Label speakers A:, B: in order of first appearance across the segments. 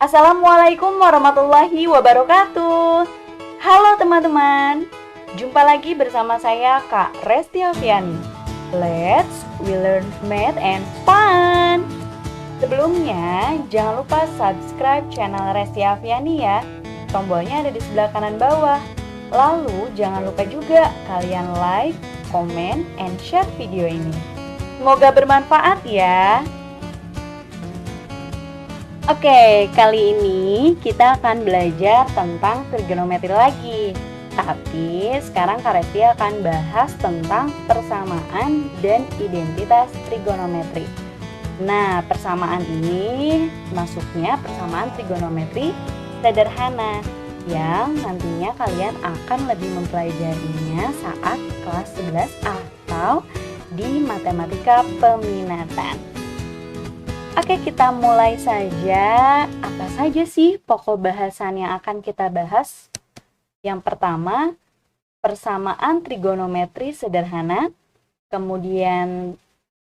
A: Assalamualaikum warahmatullahi wabarakatuh. Halo teman-teman, jumpa lagi bersama saya Kak Resti Alfiani. Let's we learn math and fun. Sebelumnya, jangan lupa subscribe channel Resti Alfiani ya. Tombolnya ada di sebelah kanan bawah. Lalu jangan lupa juga kalian like, comment, and share video ini. Semoga bermanfaat ya. Oke, kali ini kita akan belajar tentang trigonometri lagi. Tapi sekarang Kak Resti akan bahas tentang persamaan dan identitas trigonometri. Nah, persamaan ini masuknya persamaan trigonometri sederhana yang nantinya kalian akan lebih mempelajarinya saat kelas 11 atau di matematika peminatan. Oke, kita mulai saja. Apa saja sih pokok bahasan yang akan kita bahas? Yang pertama, persamaan trigonometri sederhana, kemudian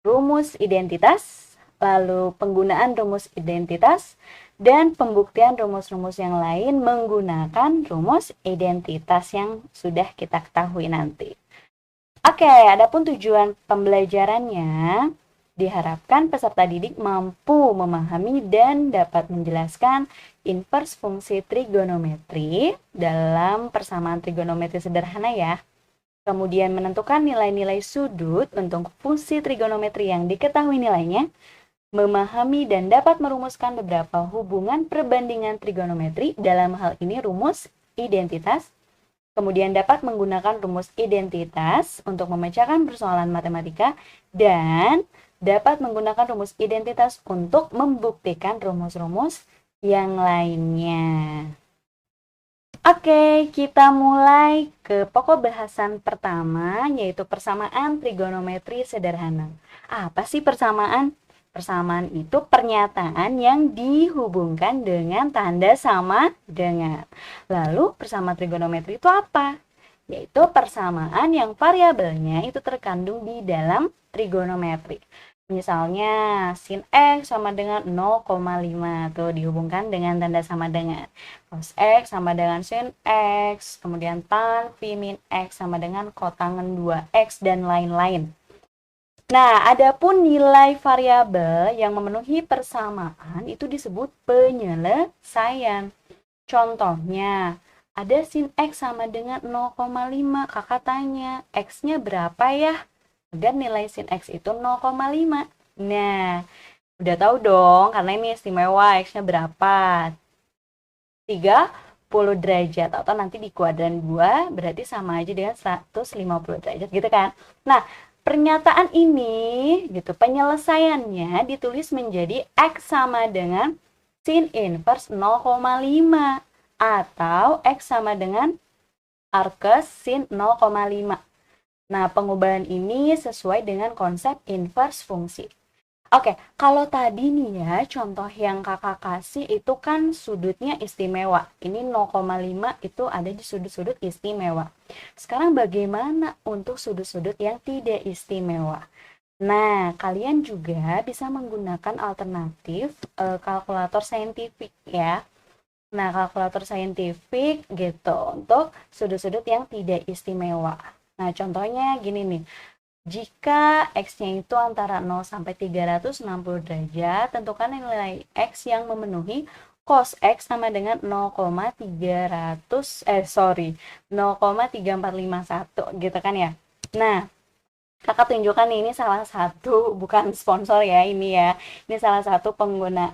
A: rumus identitas, lalu penggunaan rumus identitas, dan pembuktian rumus-rumus yang lain menggunakan rumus identitas yang sudah kita ketahui nanti. Oke, adapun tujuan pembelajarannya, diharapkan peserta didik mampu memahami dan dapat menjelaskan invers fungsi trigonometri dalam persamaan trigonometri sederhana ya. Kemudian menentukan nilai-nilai sudut untuk fungsi trigonometri yang diketahui nilainya, memahami dan dapat merumuskan beberapa hubungan perbandingan trigonometri, dalam hal ini rumus identitas. Kemudian dapat menggunakan rumus identitas untuk memecahkan persoalan matematika dan dapat menggunakan rumus identitas untuk membuktikan rumus-rumus yang lainnya. Oke, kita mulai ke pokok bahasan pertama, yaitu persamaan trigonometri sederhana. Apa sih persamaan? Persamaan itu pernyataan yang dihubungkan dengan tanda sama dengan. Lalu persamaan trigonometri itu apa? Yaitu persamaan yang variabelnya itu terkandung di dalam trigonometri. Misalnya sin X sama dengan 0,5 tuh dihubungkan dengan tanda sama dengan. Cos X sama dengan sin X, kemudian tan phi min X sama dengan kotangen 2X dan lain-lain. Nah, adapun nilai variabel yang memenuhi persamaan itu disebut penyelesaian. Contohnya, ada sin X sama dengan 0,5. Kakak tanya, X-nya berapa ya? Agar nilai sin X itu 0,5. Nah, udah tahu dong, karena ini istimewa, X-nya berapa? 30 derajat, atau nanti di kuadran 2 berarti sama aja dengan 150 derajat gitu kan. Nah, pernyataan ini gitu, penyelesaiannya ditulis menjadi X sama dengan sin inverse 0,5 atau X sama dengan arcus sin 0,5. Nah, pengubahan ini sesuai dengan konsep inverse fungsi. Oke, kalau tadi nih ya, contoh yang kakak kasih itu kan sudutnya istimewa. Ini 0,5 itu ada di sudut-sudut istimewa. Sekarang bagaimana untuk sudut-sudut yang tidak istimewa? Nah, kalian juga bisa menggunakan alternatif kalkulator saintifik ya. Nah, kalkulator saintifik gitu untuk sudut-sudut yang tidak istimewa. Nah, contohnya gini nih. Jika X-nya itu antara 0 sampai 360 derajat, tentukan nilai X yang memenuhi cos X sama dengan 0,3451 gitu kan ya. Nah, kakak tunjukkan nih, ini salah satu, bukan sponsor ya ini ya. Ini salah satu pengguna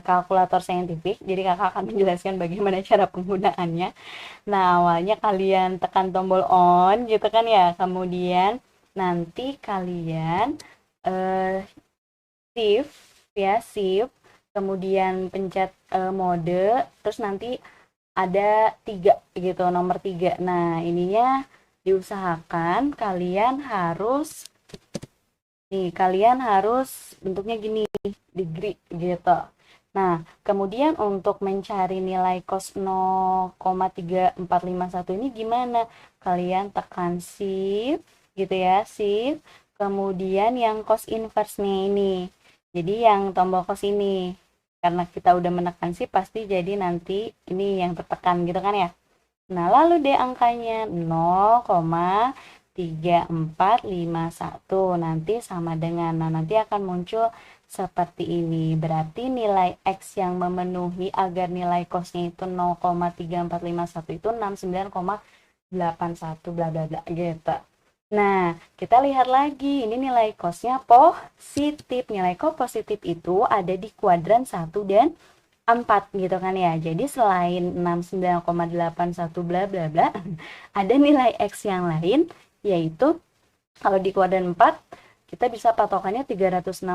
A: kalkulator saintifik. Jadi kakak akan menjelaskan bagaimana cara penggunaannya. Nah, awalnya kalian tekan tombol on gitu kan ya. Kemudian nanti kalian shift ya, shift, kemudian pencet mode, terus nanti ada 3 gitu, nomor 3. Nah, ininya diusahakan kalian harus bentuknya gini, degree gitu. Nah, kemudian untuk mencari nilai cos 0,3451 ini gimana? Kalian tekan shift gitu ya, shift, kemudian yang cos inverse-nya ini. Jadi yang tombol cos ini. Karena kita udah menekan sih pasti jadi nanti ini yang tertekan gitu kan ya. Nah, lalu D angkanya 0,3451 nanti sama dengan, nah nanti akan muncul seperti ini. Berarti nilai X yang memenuhi agar nilai cosnya itu 0,3451 itu 69,81 bla bla bla gitu. Nah, kita lihat lagi, ini nilai cosnya positif. Nilai cos positif itu ada di kuadran 1 dan 4 gitu kan ya. Jadi selain 69,81 bla bla bla, ada nilai X yang lain, yaitu kalau di kuadran 4, kita bisa patokannya 360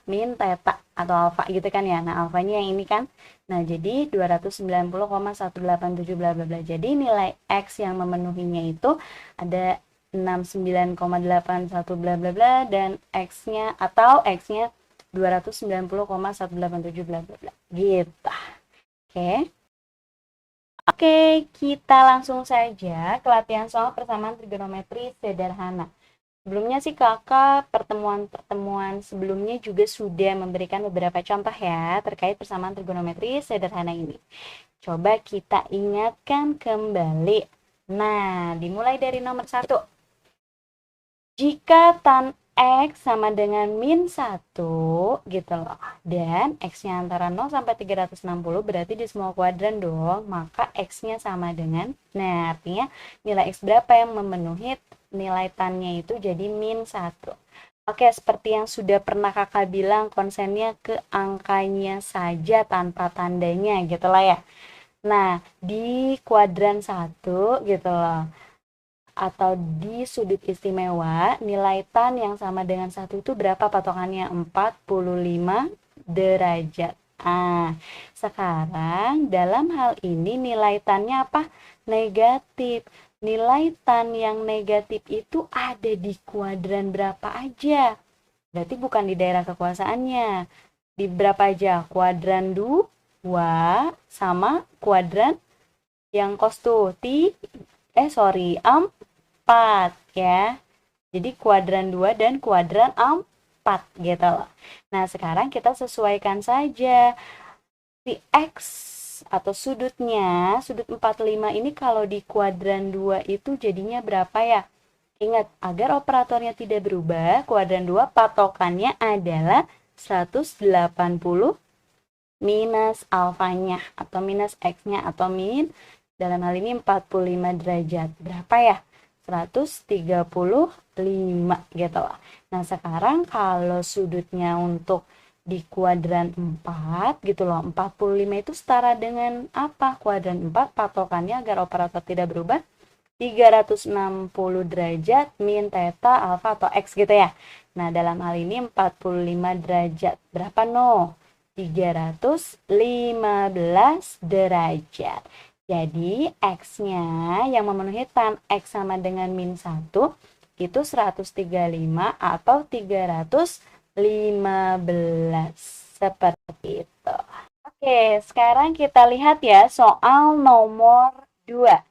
A: min theta atau alfa gitu kan ya. Nah, alfanya yang ini kan. Nah, jadi 290,187 bla bla bla. Jadi nilai X yang memenuhinya itu ada 69,81 bla bla bla dan X-nya atau X-nya 290,187 bla bla bla. Gitu. Oke. Oke, kita langsung saja ke latihan soal persamaan trigonometri sederhana. Sebelumnya sih kakak pertemuan-pertemuan sebelumnya juga sudah memberikan beberapa contoh ya terkait persamaan trigonometri sederhana ini. Coba kita ingatkan kembali. Nah, dimulai dari nomor 1. Jika tan X sama dengan min 1 gitu loh. Dan X-nya antara 0 sampai 360 berarti di semua kuadran dong. Maka X-nya sama dengan, nah artinya nilai X berapa yang memenuhi nilai tan-nya itu jadi min 1. Oke, seperti yang sudah pernah kakak bilang, konsennya ke angkanya saja tanpa tandanya gitu lah ya. Nah, di kuadran 1 gitu loh, atau di sudut istimewa, nilai tan yang sama dengan 1 itu berapa patokannya? 45 derajat. Sekarang dalam hal ini nilai tan-nya apa? Negatif. Nilai tan yang negatif itu ada di kuadran berapa aja? Berarti bukan di daerah kekuasaannya. Di berapa aja? Kuadran 2 sama kuadran yang cos tuh. 4 ya. Jadi kuadran 2 dan kuadran 4 gitu loh. Nah, sekarang kita sesuaikan saja si X atau sudutnya, sudut 45 ini kalau di kuadran 2 itu jadinya berapa ya? Ingat, agar operatornya tidak berubah, kuadran 2 patokannya adalah 180 minus alfanya atau minus X-nya atau min dalam hal ini 45 derajat. Berapa ya? 135 gitu loh. Nah, sekarang kalau sudutnya untuk di kuadran 4 gitu loh, 45 itu setara dengan apa? Kuadran 4 patokannya agar operator tidak berubah 360 derajat min theta alfa atau X gitu ya. Nah, dalam hal ini 45 derajat. Berapa no? 315 derajat. Jadi, X-nya yang memenuhi tan X sama dengan min 1 itu 135 atau 315. Seperti itu. Oke, sekarang kita lihat ya soal nomor 2.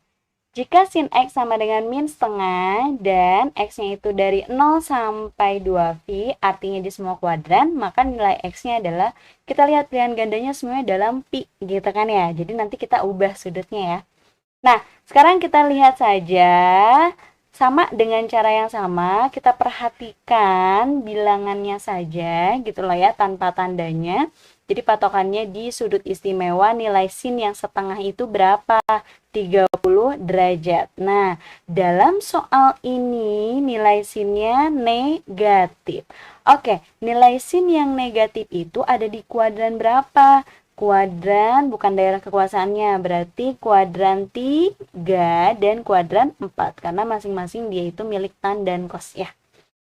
A: Jika sin X sama dengan min setengah dan X-nya itu dari 0 sampai 2V, artinya di semua kuadran, maka nilai X-nya adalah, kita lihat pilihan gandanya semuanya dalam pi, gitu kan ya. Jadi nanti kita ubah sudutnya ya. Nah, sekarang kita lihat saja, sama dengan cara yang sama, kita perhatikan bilangannya saja, gitu loh ya, tanpa tandanya. Jadi patokannya di sudut istimewa nilai sin yang setengah itu berapa? 30 derajat. Nah, dalam soal ini nilai sinnya negatif. Oke, nilai sin yang negatif itu ada di kuadran berapa? Kuadran bukan daerah kekuasaannya, berarti kuadran 3 dan kuadran 4. Karena masing-masing dia itu milik tan dan cos ya.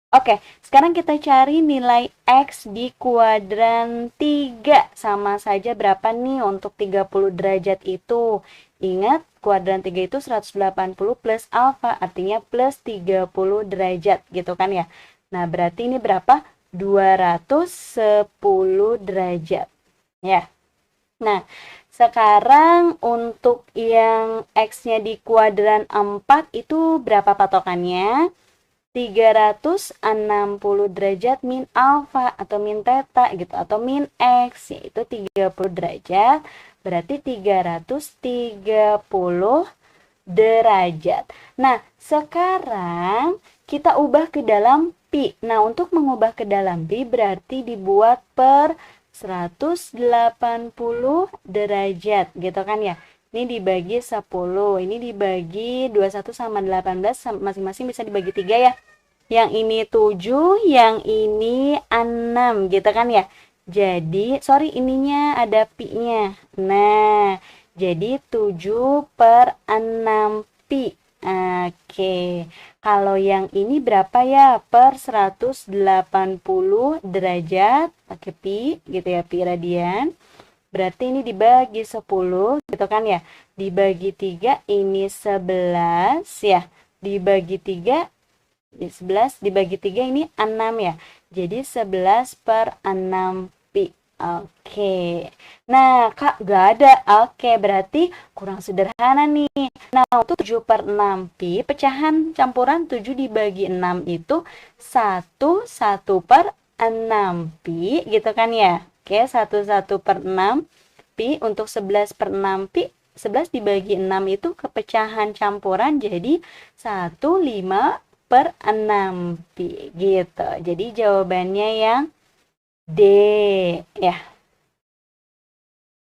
A: Oke, sekarang kita cari nilai X di kuadran 3. Sama saja berapa nih untuk 30 derajat itu? Ingat, kuadran 3 itu 180 plus alfa, artinya plus 30 derajat gitu kan ya. Nah, berarti ini berapa? 210 derajat. Ya. Nah, sekarang untuk yang X-nya di kuadran 4 itu berapa patokannya? 360 derajat min alfa atau min theta gitu, atau min X, yaitu 30 derajat, berarti 330 derajat. Nah, sekarang kita ubah ke dalam pi. Nah, untuk mengubah ke dalam pi berarti dibuat per 180 derajat gitu kan ya. Ini dibagi 10, ini dibagi 21 sama 18, masing-masing bisa dibagi 3 ya. Yang ini 7, yang ini 6 gitu kan ya. Jadi, sorry ininya ada pi-nya. Nah, jadi 7 per 6 pi. Oke. Kalau yang ini berapa ya? Per 180 derajat pakai pi gitu ya, pi radian. Berarti ini dibagi 10 gitu kan ya. Dibagi 3 ini 11 ya. Dibagi 3 11 dibagi 3 ini 6 ya. Jadi 11 per 6 pi. Oke. Nah, Kak, gak ada. Oke, berarti kurang sederhana nih. Nah, untuk 7 per 6 pi, pecahan campuran 7 dibagi 6 itu 1 per 6 pi, gitu kan ya. Oke, 1 per 6 pi. Untuk 11 per 6 pi, 11 dibagi 6 itu kepecahan campuran jadi 1,5 per 6 pi gitu. Jadi jawabannya yang D ya.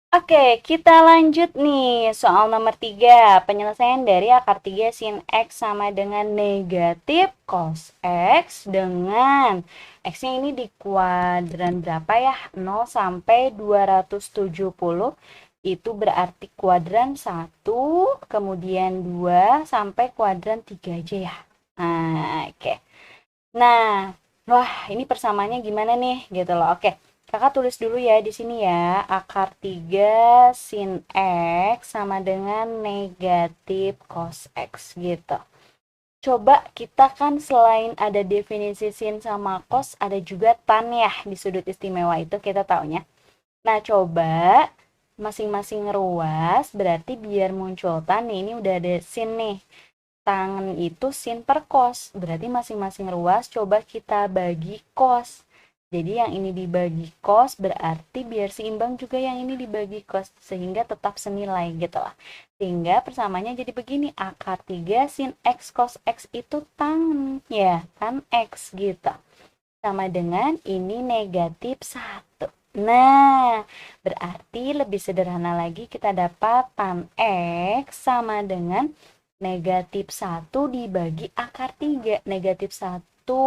A: Oke, kita lanjut nih. Soal nomor 3. Penyelesaian dari akar 3 sin X sama dengan negatif cos X dengan X-nya ini di kuadran berapa ya? 0 sampai 270. Itu berarti kuadran 1, kemudian 2 sampai kuadran 3 aja ya. Nah, oke. Nah, wah, ini persamaannya gimana nih? Gitu loh. Oke. Kakak tulis dulu ya di sini ya. Akar 3 sin X sama dengan negatif cos X gitu. Coba kita kan selain ada definisi sin sama cos, ada juga tan ya di sudut istimewa itu kita taunya. Nah, coba masing-masing ruas berarti biar muncul tan nih, ini udah ada sin nih. Tangan itu sin per cos, berarti masing-masing ruas coba kita bagi cos. Jadi yang ini dibagi cos berarti biar seimbang juga yang ini dibagi cos, sehingga tetap senilai gitu lah. Sehingga persamanya jadi begini, akar 3 sin X cos X itu tan ya, tan X gitu. Sama dengan ini negatif 1. Nah, berarti lebih sederhana lagi kita dapat tan X sama dengan negatif 1 dibagi akar 3. Negatif 1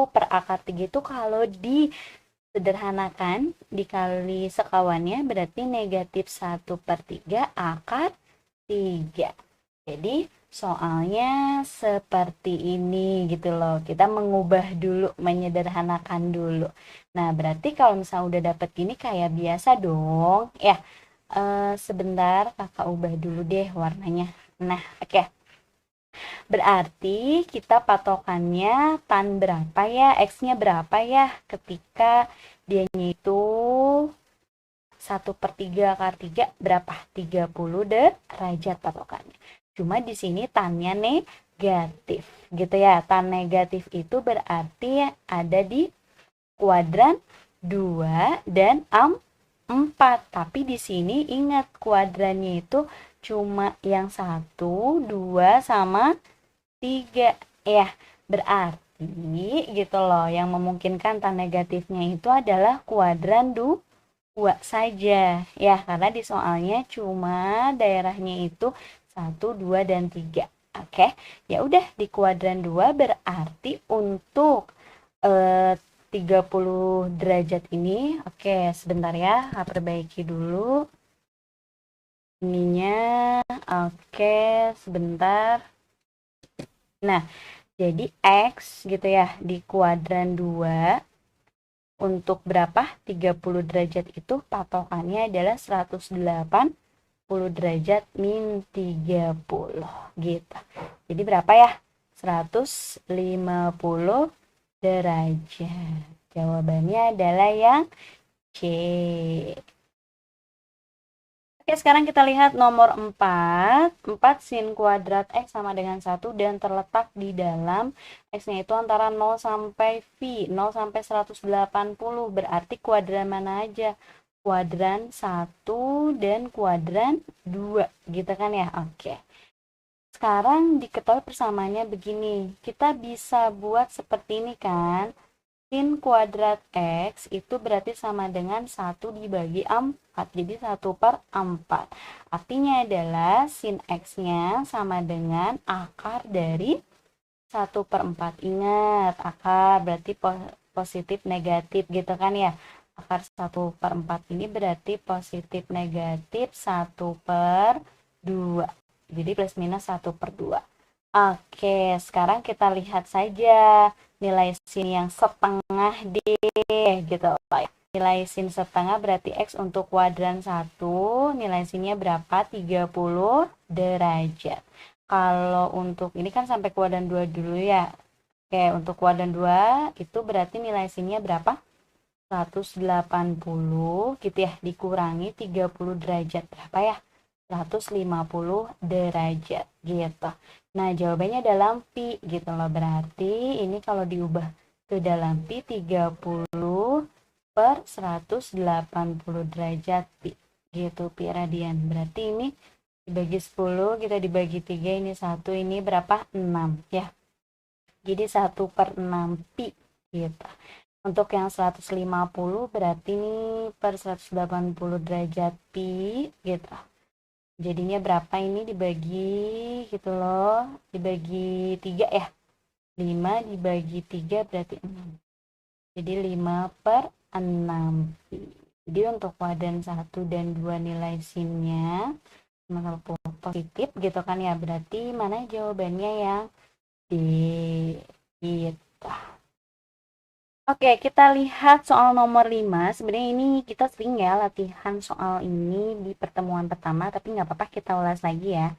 A: per akar 3 itu kalau disederhanakan, dikali sekawannya berarti negatif 1 per 3 akar 3. Jadi soalnya seperti ini gitu loh. Kita mengubah dulu, menyederhanakan dulu. Nah, berarti kalau misalnya udah dapet gini kayak biasa dong. Ya, sebentar kakak ubah dulu deh warnanya. Nah, oke. Berarti kita patokannya tan berapa ya, X-nya berapa ya ketika dianya itu 1 per 3 akar 3 berapa? 30 derajat patokannya. Cuma di sini tannya negatif gitu ya. Tan negatif itu berarti ada di kuadran 2 dan 4. Tapi di sini ingat kuadrannya itu cuma yang 1, 2, sama 3 ya. Berarti gitu loh, yang memungkinkan tan negatifnya itu adalah kuadran 2 saja ya, karena di soalnya cuma daerahnya itu 1, 2, dan 3. Oke, ya udah di kuadran 2 berarti untuk 30 derajat ini. Oke, sebentar ya, perbaiki dulu ininya. Oke, sebentar. Nah, jadi X gitu ya di kuadran 2 untuk berapa? 30 derajat itu patokannya adalah 180 derajat min 30 gitu. Jadi berapa ya? 150 derajat. Jawabannya adalah yang C. Oke, sekarang kita lihat nomor 4. 4 sin kuadrat X sama dengan 1 dan terletak di dalam X-nya itu antara 0 sampai V, 0 sampai 180. Berarti kuadran mana aja? Kuadran 1 dan kuadran 2, gitu kan ya? Oke. Sekarang diketahui persamaannya begini. Kita bisa buat seperti ini kan? Sin kuadrat X itu berarti sama dengan 1 dibagi 4. Jadi 1/4. Artinya adalah sin X-nya sama dengan akar dari 1/4. Ingat, akar berarti positif negatif gitu kan ya. Akar 1/4 ini berarti positif negatif 1/2. Jadi plus minus 1/2. Oke, sekarang kita lihat saja nilai sin yang setengah deh gitu Pak. Nilai sin setengah berarti X untuk kuadran 1, nilai sinnya berapa? 30 derajat. Kalau untuk ini kan sampai kuadran 2 dulu ya. Oke, untuk kuadran 2 itu berarti nilai sinnya berapa? 180 gitu ya, dikurangi 30 derajat berapa ya? 150 derajat gitu. Nah, jawabannya dalam pi gitu loh. Berarti ini kalau diubah ke dalam pi 30/180 derajat pi. Gitu pi radian. Berarti ini dibagi 10, kita dibagi 3, ini 1, ini berapa? 6 ya. Jadi 1/6 pi gitu. Untuk yang 150 berarti ini per 180 derajat pi gitu. Jadinya berapa ini dibagi gitu loh, dibagi 3 ya. 5 dibagi 3 berarti 6. Jadi 5/6 pi. Jadi untuk kuadran 1 dan 2 nilai sinnya sama positif gitu kan ya. Berarti mana jawabannya yang D gitu. Oke, kita lihat soal nomor 5. Sebenarnya ini kita sering ya latihan soal ini di pertemuan pertama, tapi nggak apa-apa kita ulas lagi ya.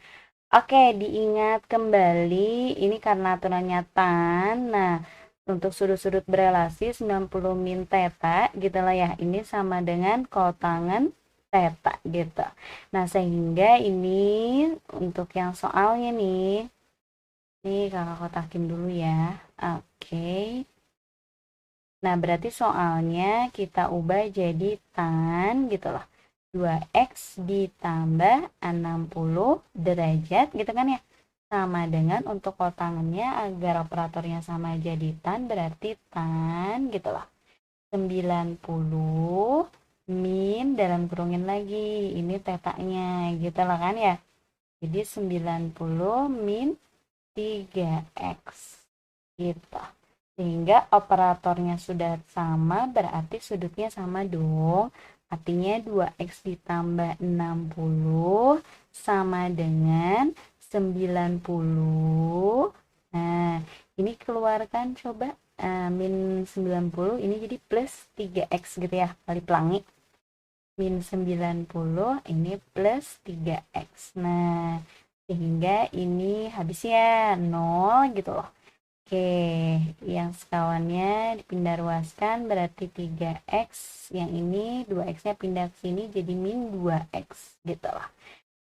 A: Oke, diingat kembali, ini karena aturannya tan. Nah, untuk sudut-sudut berelasi 90 min theta gitu lah ya. Ini sama dengan kotangan theta gitu. Nah, sehingga ini untuk yang soalnya nih, kakak kotakin dulu ya. Oke. Nah, berarti soalnya kita ubah jadi tan gitu loh. 2x ditambah 60 derajat gitu kan ya. Sama dengan untuk kotangannya agar operatornya sama jadi tan berarti tan gitu loh. 90 min dalam kurungin lagi. Ini tetanya gitu loh kan ya. Jadi 90 min 3x gitu. Sehingga operatornya sudah sama, berarti sudutnya sama dong. Artinya 2x ditambah 60 sama dengan 90. Nah, ini keluarkan coba. Min 90, ini jadi plus 3x gitu ya, kali pelangi. Min 90, ini plus 3x. Nah, sehingga ini habisnya 0 gitu loh. Oke, yang sekawannya dipindah ruaskan berarti 3x, yang ini 2x-nya pindah ke sini jadi min 2x gitu lah.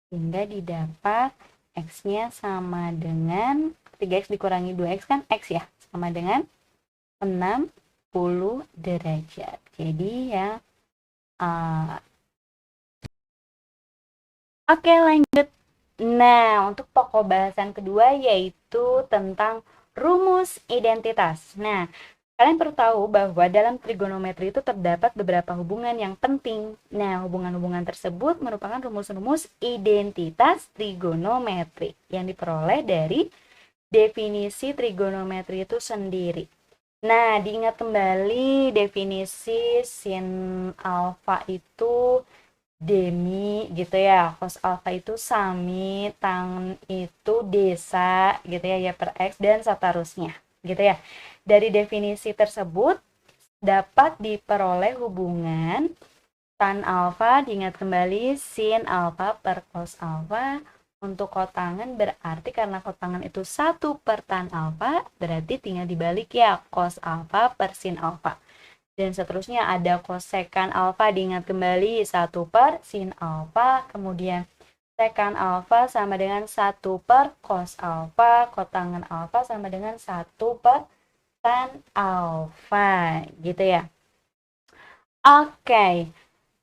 A: Sehingga didapat x-nya sama dengan 3x dikurangi 2x kan x ya, sama dengan 60 derajat. Jadi ya Oke, lanjut. Nah, untuk pokok bahasan kedua yaitu tentang rumus identitas. Nah, kalian perlu tahu bahwa dalam trigonometri itu terdapat beberapa hubungan yang penting. Nah, hubungan-hubungan tersebut merupakan rumus-rumus identitas trigonometri yang diperoleh dari definisi trigonometri itu sendiri. Nah, diingat kembali definisi sin alfa itu demi gitu ya, cos alfa itu sami, tan itu desa gitu ya per x dan seterusnya gitu ya. Dari definisi tersebut dapat diperoleh hubungan tan alfa, diingat kembali sin alfa per cos alfa. Untuk kotangan berarti karena kotangan itu 1 per tan alfa, berarti tinggal dibalik ya, cos alfa per sin alfa. Dan seterusnya ada kosekan alfa, diingat kembali 1 per sin alfa, kemudian sekan alfa sama dengan 1 per cos alfa, kotangen alfa sama dengan 1 per tan alfa, gitu ya. Oke,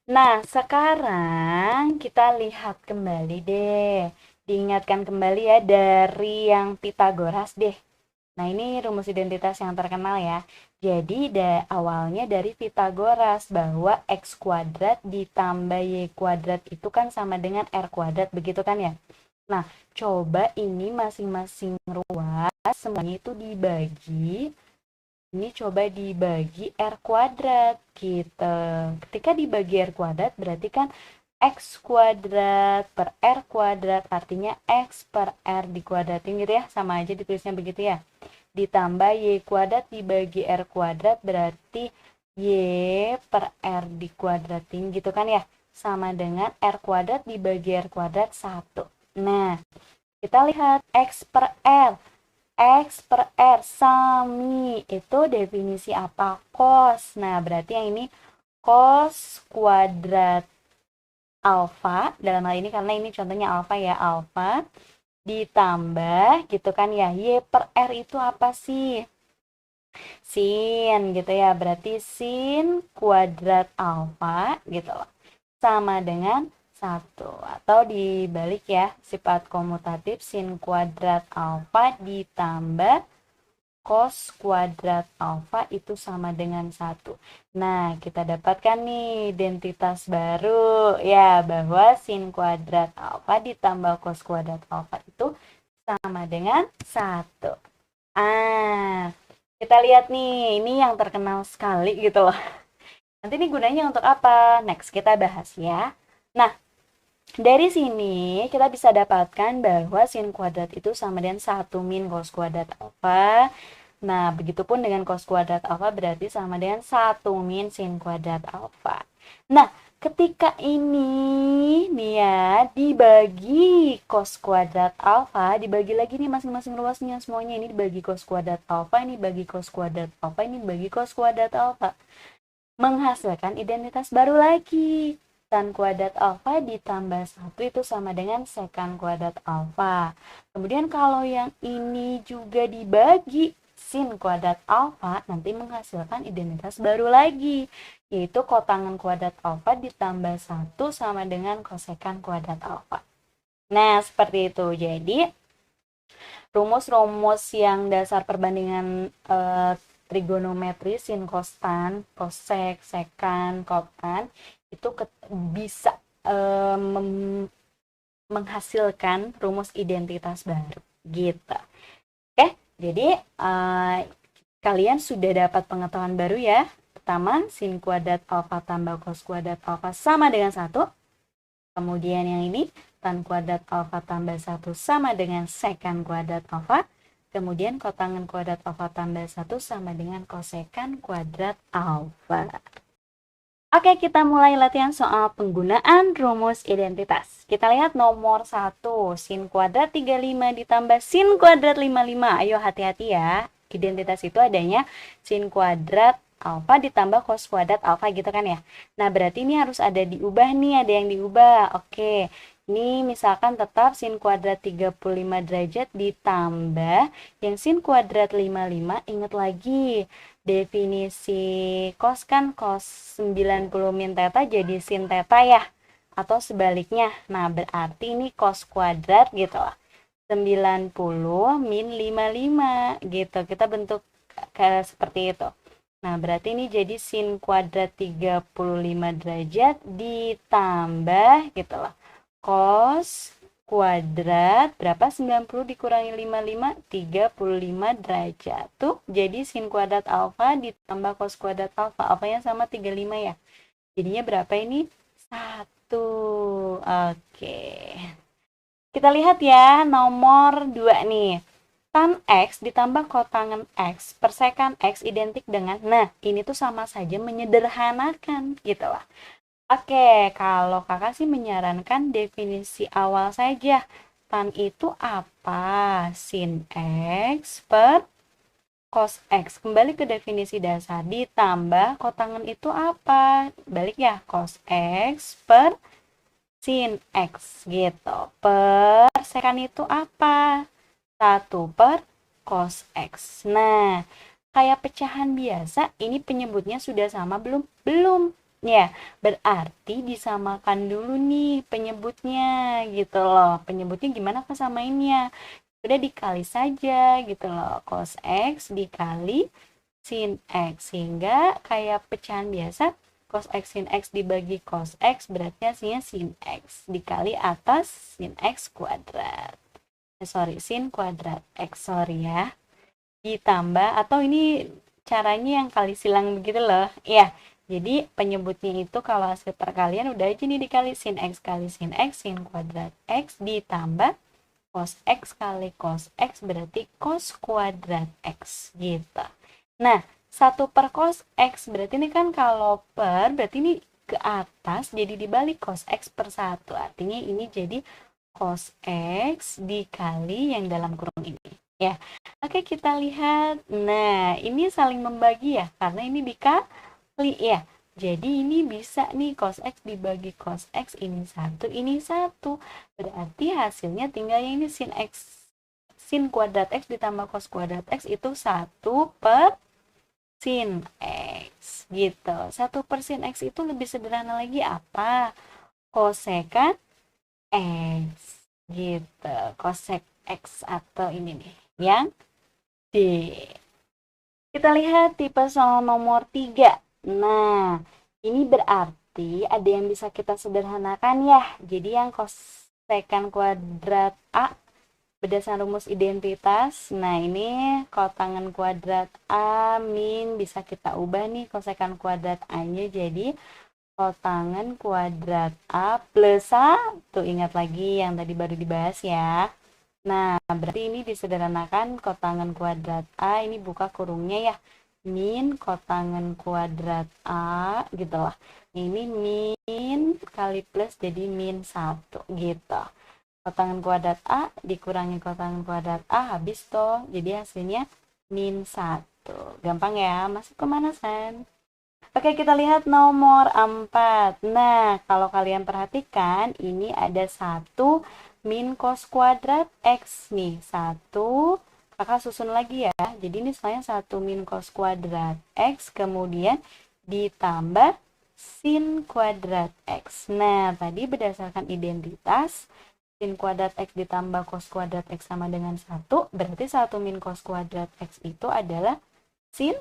A: nah sekarang kita lihat kembali deh. Diingatkan kembali ya dari yang Pitagoras deh. Nah, ini rumus identitas yang terkenal ya. Jadi, awalnya dari Pitagoras bahwa x kuadrat ditambah y kuadrat itu kan sama dengan r kuadrat, begitu kan ya? Nah, coba ini masing-masing ruas semuanya itu dibagi. Ini coba dibagi r kuadrat gitu. Ketika dibagi r kuadrat berarti kan x kuadrat per r kuadrat, artinya x per r dikuadratin gitu ya. Sama aja ditulisnya begitu ya. Ditambah y kuadrat dibagi r kuadrat berarti y per r dikuadratin gitu kan ya. Sama dengan r kuadrat dibagi r kuadrat 1. Nah, kita lihat x per r. X per R sami itu definisi apa? Cos. Nah, berarti yang ini cos kuadrat alfa, dalam hal ini karena ini contohnya alfa ya, alfa ditambah gitu kan ya, Y per R itu apa sih? Sin gitu ya, berarti sin kuadrat alfa gitu loh, sama dengan 1. Atau dibalik ya, sifat komutatif sin kuadrat alfa ditambah cos kuadrat alfa itu sama dengan 1. Nah, kita dapatkan nih identitas baru ya, bahwa sin kuadrat alfa ditambah cos kuadrat alfa itu sama dengan 1. Kita lihat nih, ini yang terkenal sekali gitu loh. Nanti ini gunanya untuk apa? Next kita bahas ya. Nah, dari sini kita bisa dapatkan bahwa sin kuadrat itu sama dengan 1 min cos kuadrat alfa. Nah, begitupun dengan cos kuadrat alfa berarti sama dengan 1 min sin kuadrat alfa. Nah, ketika ini nih ya dibagi cos kuadrat alfa, dibagi lagi nih masing-masing ruasnya semuanya, ini dibagi cos kuadrat alfa, ini bagi cos kuadrat alfa, ini bagi cos kuadrat alfa. Menghasilkan identitas baru lagi. Tan kuadrat alfa ditambah 1 itu sama dengan sekan kuadrat alfa. Kemudian kalau yang ini juga dibagi sin kuadrat alfa, nanti menghasilkan identitas baru lagi, yaitu kotangen kuadrat alfa ditambah 1 sama dengan kosekan kuadrat alfa. Nah, seperti itu. Jadi, rumus-rumus yang dasar perbandingan trigonometri, sin, kostan, kosek, sekan, kotan, itu bisa menghasilkan rumus identitas baru, gitu. Oke, jadi kalian sudah dapat pengetahuan baru ya. Pertama, sin kuadrat alfa tambah cos kuadrat alfa sama dengan 1. Kemudian yang ini, tan kuadrat alfa tambah 1 sama dengan sekan kuadrat alfa. Kemudian kotangen kuadrat alfa tambah 1 sama dengan kosekan kuadrat alfa. Oke, kita mulai latihan soal penggunaan rumus identitas. Kita lihat nomor 1, sin kuadrat 35 ditambah sin kuadrat 55. Ayo hati-hati ya. Identitas itu adanya sin kuadrat alfa ditambah cos kuadrat alfa gitu kan ya. Nah, berarti ini harus ada diubah nih, ada yang diubah. Oke, ini misalkan tetap sin kuadrat 35 derajat ditambah yang sin kuadrat 55, ingat lagi. Definisi cos kan cos 90 min theta jadi sin theta ya, atau sebaliknya. Nah, berarti ini cos kuadrat gitu lah, 90 min 55 gitu. Kita bentuk seperti itu. Nah, berarti ini jadi sin kuadrat 35 derajat ditambah gitu lah, cos kuadrat berapa, 90 dikurangi 55, 35 derajat. Tuh, jadi sin kuadrat alfa ditambah cos kuadrat alfa. Alfanya sama 35 ya. Jadinya berapa ini? 1. Oke. Kita lihat ya, nomor 2 nih. Tan X ditambah kotangen X per sekan X identik dengan, nah ini tuh sama saja menyederhanakan gitu lah. Oke, kalau kakak sih menyarankan definisi awal saja. Tan itu apa? Sin X per cos X. Kembali ke definisi dasar, ditambah kotangan itu apa? Balik ya, cos X per sin X gitu. Per sekan itu apa? 1 per cos X. Nah, kayak pecahan biasa, ini penyebutnya sudah sama belum? Belum. Ya, berarti disamakan dulu nih penyebutnya gitu loh. Penyebutnya gimana kesamainnya? Udah dikali saja gitu loh. Cos X dikali sin X. Sehingga kayak pecahan biasa, cos X sin X dibagi cos X berarti hasilnya sin X dikali atas sin X kuadrat. Sin kuadrat X, sorry ya. Ditambah, atau ini caranya yang kali silang begitu loh. Ya, jadi penyebutnya itu kalau hasil perkalian udah aja nih dikali sin X kali sin X, sin kuadrat X ditambah cos X kali cos X berarti cos kuadrat X gitu. Nah, 1 per cos X berarti ini kan kalau per berarti ini ke atas jadi dibalik cos X per 1. Artinya ini jadi cos X dikali yang dalam kurung ini. Ya, oke kita lihat. Nah, ini saling membagi ya, karena ini dikali ya. Jadi ini bisa nih cos X dibagi cos X, ini 1, ini 1. Berarti hasilnya tinggal yang ini sin X, sin kuadrat X ditambah cos kuadrat X itu 1 per sin X gitu. 1 per sin X itu lebih sederhana lagi apa? Kosekan X gitu. Kosek X atau ini nih yang D. Kita lihat tipe soal nomor 3. Nah, ini berarti ada yang bisa kita sederhanakan ya. Jadi yang kosekan kuadrat A berdasarkan rumus identitas. Nah, ini kotangan kuadrat A min bisa kita ubah nih kosekan kuadrat A-nya jadi kotangan kuadrat A plus 1. Ingat lagi yang tadi baru dibahas ya. Nah, berarti ini disederhanakan kotangan kuadrat A, ini buka kurungnya ya, min kotangan kuadrat A gitu lah. Ini min kali plus jadi min 1 gitu. Kotangan kuadrat A dikurangi kotangan kuadrat A habis toh. Jadi hasilnya min 1. Gampang ya, masuk pemanasan. Oke, kita lihat nomor 4. Nah, kalau kalian perhatikan, ini ada 1 min cos kuadrat X nih. 1, kakak susun lagi ya. Jadi ini semuanya 1 min cos kuadrat X, kemudian ditambah sin kuadrat X. Nah, tadi berdasarkan identitas, sin kuadrat X ditambah cos kuadrat X sama dengan 1, berarti 1 min cos kuadrat X itu adalah sin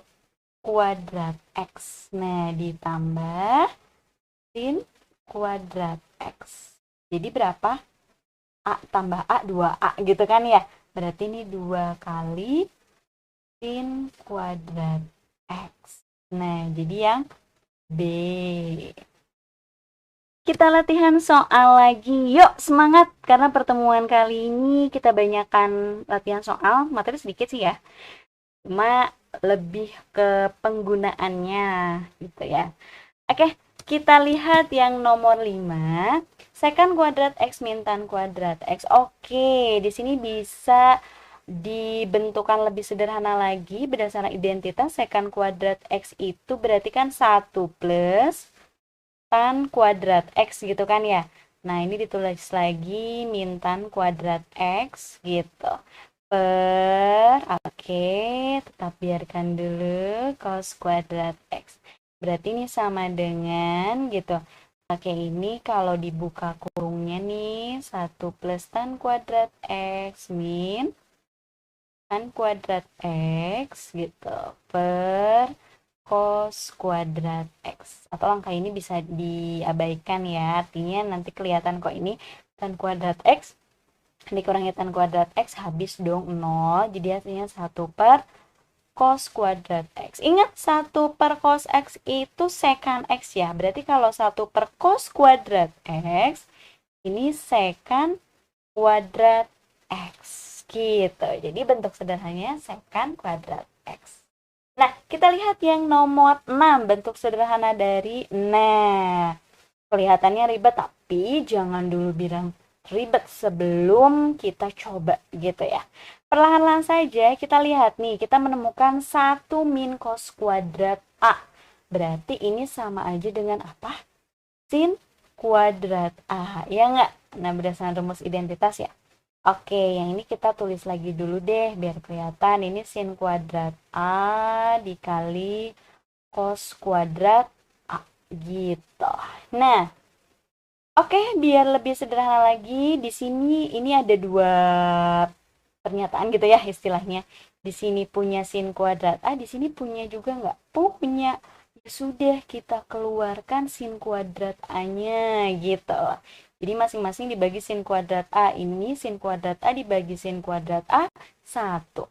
A: kuadrat X. Nah, ditambah sin kuadrat X. Jadi berapa? A tambah A, 2A gitu kan ya. Berarti ini 2 kali sin kuadrat X. Nah, jadi yang B. Kita latihan soal lagi. Yuk, semangat. Karena pertemuan kali ini kita banyakkan latihan soal. Materi sedikit sih ya. Cuma lebih ke penggunaannya gitu ya. Oke, kita lihat yang nomor 5. Secant kuadrat X min tan kuadrat X. Oke, di sini bisa dibentukkan lebih sederhana lagi berdasarkan identitas. Secant kuadrat X itu berarti kan 1 plus tan kuadrat X gitu kan ya. Nah, ini ditulis lagi min tan kuadrat X gitu. Oke, tetap biarkan dulu cos kuadrat X. Berarti ini sama dengan gitu. Oke, ini kalau dibuka kurungnya nih 1 plus tan kuadrat X min tan kuadrat X gitu per cos kuadrat X. Atau angka ini bisa diabaikan ya. Artinya nanti kelihatan kok ini tan kuadrat X dikurangi tan kuadrat X habis dong 0. Jadi hasilnya 1 per cos kuadrat X. Ingat 1 per cos X itu secant X ya. Berarti kalau 1 per cos kuadrat X ini secant kuadrat X gitu. Jadi bentuk sederhananya secant kuadrat X. Nah, kita lihat yang nomor 6, bentuk sederhana dari. Nah, kelihatannya ribet tapi jangan dulu bilang ribet sebelum kita coba gitu ya. Perlahan-lahan saja kita lihat nih, kita menemukan 1 min cos kuadrat A. Berarti ini sama aja dengan apa? Sin kuadrat A, ya nggak? Nah, berdasarkan rumus identitas ya. Oke, yang ini kita tulis lagi dulu deh, biar kelihatan. Ini sin kuadrat A dikali cos kuadrat A, gitu. Nah, oke, biar lebih sederhana lagi, di sini ini ada 2 pernyataan gitu ya istilahnya. Di sini punya sin kuadrat A, di sini punya juga nggak? Punya. Ya sudah, kita keluarkan sin kuadrat A-nya gitu. Jadi masing-masing dibagi sin kuadrat A. Ini sin kuadrat A dibagi sin kuadrat A 1.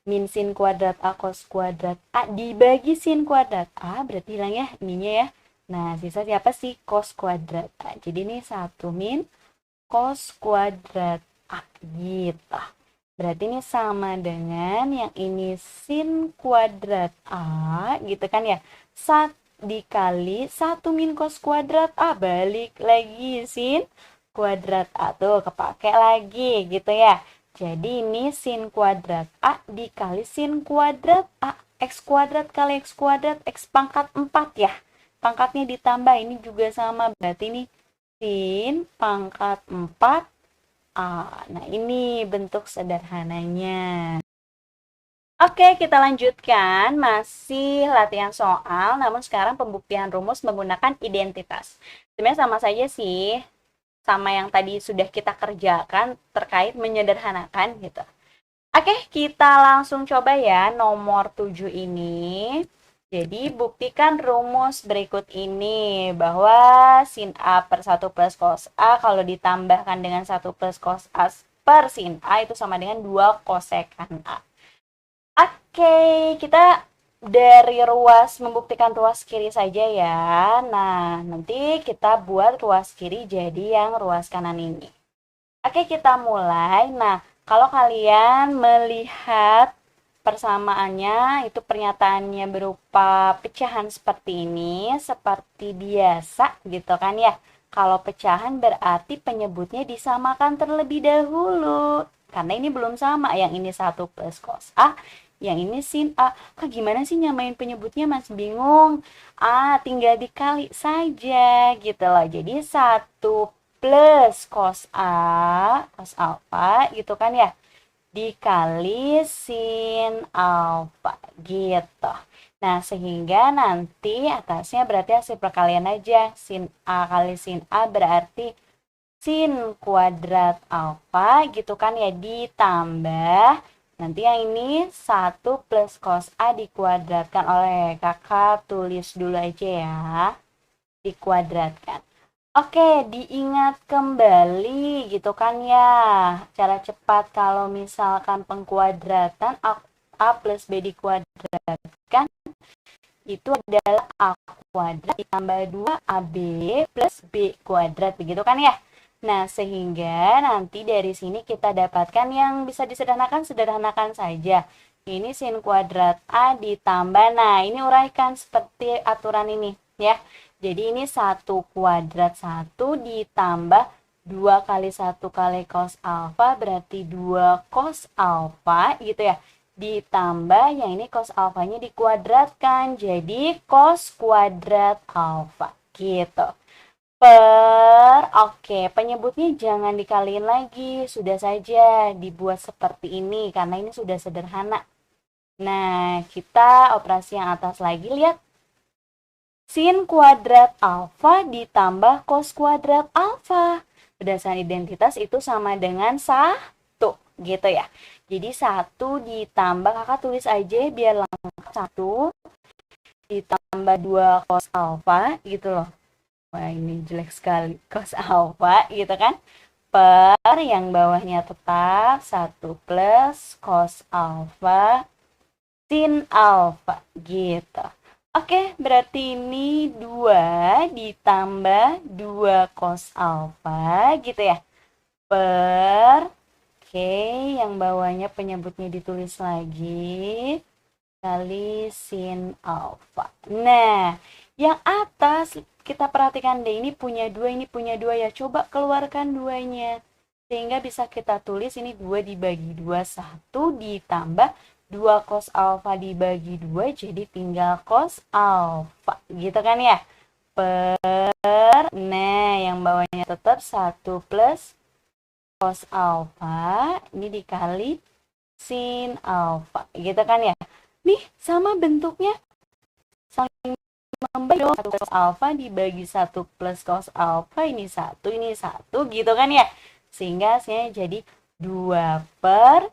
A: Min sin kuadrat A cos kuadrat A dibagi sin kuadrat A, berarti hilang ya ininya ya. Nah, sisa siapa sih? Cos kuadrat A. Jadi ini 1 min cos kuadrat A gitu. Berarti ini sama dengan yang ini sin kuadrat A gitu kan ya. Dikali 1 min cos kuadrat A, balik lagi sin kuadrat A, tuh kepake lagi gitu ya. Jadi ini sin kuadrat A dikali sin kuadrat A, x kuadrat kali x kuadrat, x pangkat 4 ya. Pangkatnya ditambah, ini juga sama, berarti ini sin pangkat 4 A. Nah, ini bentuk sederhananya. Oke, kita lanjutkan. Masih latihan soal, namun sekarang pembuktian rumus menggunakan identitas. Sebenarnya sama saja sih, sama yang tadi sudah kita kerjakan terkait menyederhanakan gitu. Oke, kita langsung coba ya nomor 7 ini. Jadi, buktikan rumus berikut ini, bahwa sin A per 1 plus cos A kalau ditambahkan dengan 1 plus cos A per sin A itu sama dengan 2 kosekan A. Oke, kita dari ruas membuktikan ruas kiri saja ya. Nah, nanti kita buat ruas kiri jadi yang ruas kanan ini. Oke, kita mulai. Nah, kalau kalian melihat persamaannya, itu pernyataannya berupa pecahan seperti ini, seperti biasa gitu kan ya. Kalau pecahan berarti penyebutnya disamakan terlebih dahulu. Karena ini belum sama, yang ini 1 plus cos A, yang ini sin A. Kak, gimana sih nyamain penyebutnya, Mas? Bingung. Tinggal dikali saja gitu loh. Jadi 1 plus cos A, cos alfa gitu kan ya, dikali sin alfa gitu. Nah, sehingga nanti atasnya berarti hasil perkalian aja. Sin A kali sin A berarti sin kuadrat alfa gitu kan ya, ditambah nanti yang ini 1 plus cos A dikuadratkan oleh kakak, tulis dulu aja ya, dikuadratkan. Oke, diingat kembali gitu kan ya, cara cepat kalau misalkan pengkuadratan A plus B dikuadratkan itu adalah A kuadrat ditambah 2 AB plus B kuadrat, begitu kan ya. Nah, sehingga nanti dari sini kita dapatkan yang bisa disederhanakan, sederhanakan saja. Ini sin kuadrat A ditambah, nah ini uraikan seperti aturan ini ya. Jadi ini 1 kuadrat 1 ditambah 2 kali 1 kali cos alfa, berarti 2 cos alfa gitu ya. Ditambah yang ini cos alfanya dikuadratkan, jadi cos kuadrat alfa gitu. Oke, penyebutnya jangan dikaliin lagi, sudah saja dibuat seperti ini karena ini sudah sederhana. Nah, kita operasi yang atas lagi, lihat. Sin kuadrat alfa ditambah cos kuadrat alfa. Berdasarkan identitas itu sama dengan 1 gitu ya. Jadi 1 ditambah, kakak tulis aja biar lengkap, 1 ditambah 2 cos alfa gitu loh. Wah, ini jelek sekali, cos alfa gitu kan. Per yang bawahnya tetap 1 plus cos alfa sin alfa gitu. Oke, berarti ini 2 ditambah 2 cos alfa gitu ya. Oke, yang bawahnya penyebutnya ditulis lagi, kali sin alfa. Nah, Yang atas kita perhatikan deh, ini punya 2, ini punya 2 ya. Coba keluarkan duanya. Sehingga bisa kita tulis ini 2 dibagi 2, 1 ditambah 2 cos alfa dibagi 2, jadi tinggal cos alfa. Gitu kan ya? Nah, yang bawahnya tetap 1 plus cos alfa. Ini dikali sin alfa. Gitu kan ya? Nih, sama bentuknya. Saling membagi 1 cos alfa dibagi 1 plus cos alfa, ini 1 gitu kan ya, sehingga hasilnya jadi 2 per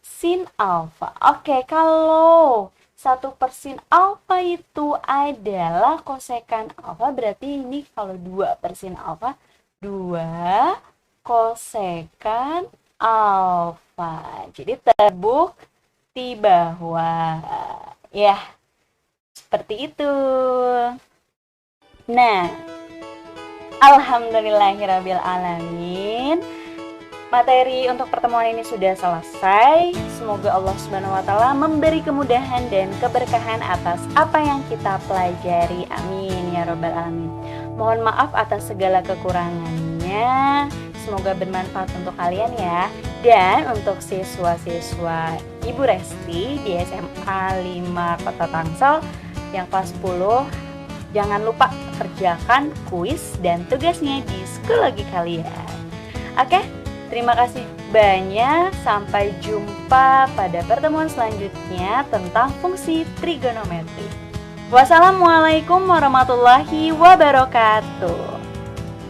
A: sin alfa. Oke, kalau 1 per sin alfa itu adalah kosekan alfa, berarti ini kalau 2 per sin alfa 2 kosekan alfa. Jadi terbukti bahwa ya seperti itu. Nah, alhamdulillahirrabbilalamin, materi untuk pertemuan ini sudah selesai. Semoga Allah Subhanahu wa taala memberi kemudahan dan keberkahan atas apa yang kita pelajari. Amin ya rabbal alamin. Mohon maaf atas segala kekurangannya. Semoga bermanfaat untuk kalian ya. Dan untuk siswa-siswa Ibu Resti di SMA 5 Kota Tangsel yang kelas 10, jangan lupa kerjakan kuis dan tugasnya di psikologi kalian. Oke, terima kasih banyak. Sampai jumpa pada pertemuan selanjutnya tentang fungsi trigonometri. Wassalamualaikum warahmatullahi wabarakatuh.